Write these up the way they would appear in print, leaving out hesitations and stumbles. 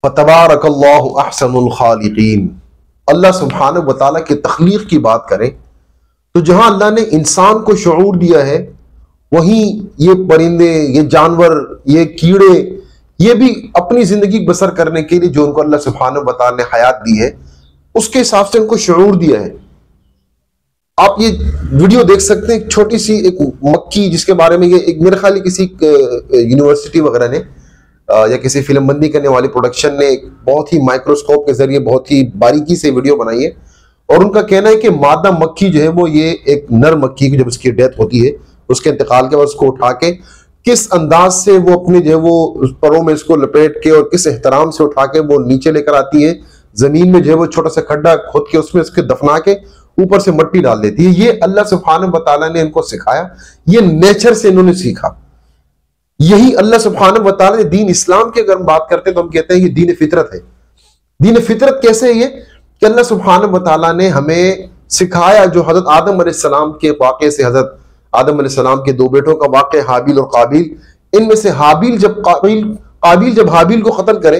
फतबारकल्लाहु अहसनुल खालिकीन। अल्लाह सुब्हानहु व तआला की तख्लीक की बात करें तो जहां अल्लाह ने इंसान को शऊर दिया है, वहीं ये परिंदे, ये जानवर, ये कीड़े, ये भी अपनी जिंदगी बसर करने के लिए जो उनको अल्लाह सुब्हानहु व तआला ने हयात दी है, उसके हिसाब से उनको शऊर दिया है। आप ये वीडियो देख सकते हैं, छोटी सी एक मक्खी जिसके बारे में ये एक मेरे ख्याल किसी यूनिवर्सिटी वगैरह ने या किसी फिल्म बंदी करने वाली प्रोडक्शन ने बहुत ही माइक्रोस्कोप के जरिए बहुत ही बारीकी से वीडियो बनाई है। और उनका कहना है कि मादा मक्खी जो है वो ये एक नर मक्खी की जब उसकी डेथ होती है, उसके इंतकाल के बाद उसको उठा के किस अंदाज से वो अपने जो है वो परों में इसको लपेट के और किस एहतराम से उठा के वो नीचे लेकर आती है, जमीन में जो है वो छोटा सा खड्डा खोद के उसमें इसके दफना के ऊपर से मिट्टी डाल देती है। ये अल्लाह सुब्हानहु व तआला ने इनको सिखाया, ये नेचर से इन्होंने सीखा। यही अल्लाह सुब्हानहु व तआला ने दीन इस्लाम की अगर हम बात करते हैं तो हम कहते हैं ये दीन फितरत है। दीन फितरत कैसे है ये कि अल्लाह सुब्हानहु व तआला ने हमें सिखाया, जो हजरत आदम अलैहिस्सलाम के वाक़े से, हजरत आदम अलैहिस्सलाम के दो बेटों का वाक़े हाबिल और काबिल, इनमें से काबिल जब हाबिल को कत्ल करे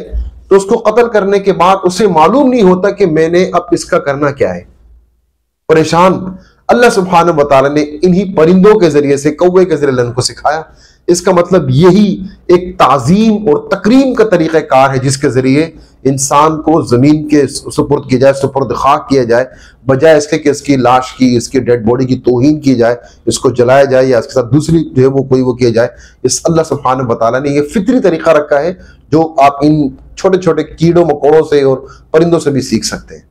तो उसको कत्ल करने के बाद उसे मालूम नहीं होता कि मैंने अब इसका करना क्या है, परेशान। अल्लाह सुब्हानहु व तआला ने इन्हीं परिंदों के जरिए से, कौवे के जरिए उनको सिखाया। इसका मतलब यही एक ताजीम और तकरीम का तरीक़ाकार है जिसके जरिए इंसान को जमीन के सुपुर्द किया जाए, सुपुर्द खाक किया जाए, बजाय इसके कि इसकी लाश की, इसकी डेड बॉडी की तौहीन की जाए, इसको जलाया जाए या इसके साथ दूसरी जो है वो कोई वो किया जाए। इस अल्लाह सुब्हानहु व तआला ने ये फितरी तरीका रखा है जो आप इन छोटे छोटे कीड़ों मकोड़ों से और परिंदों से भी सीख सकते हैं।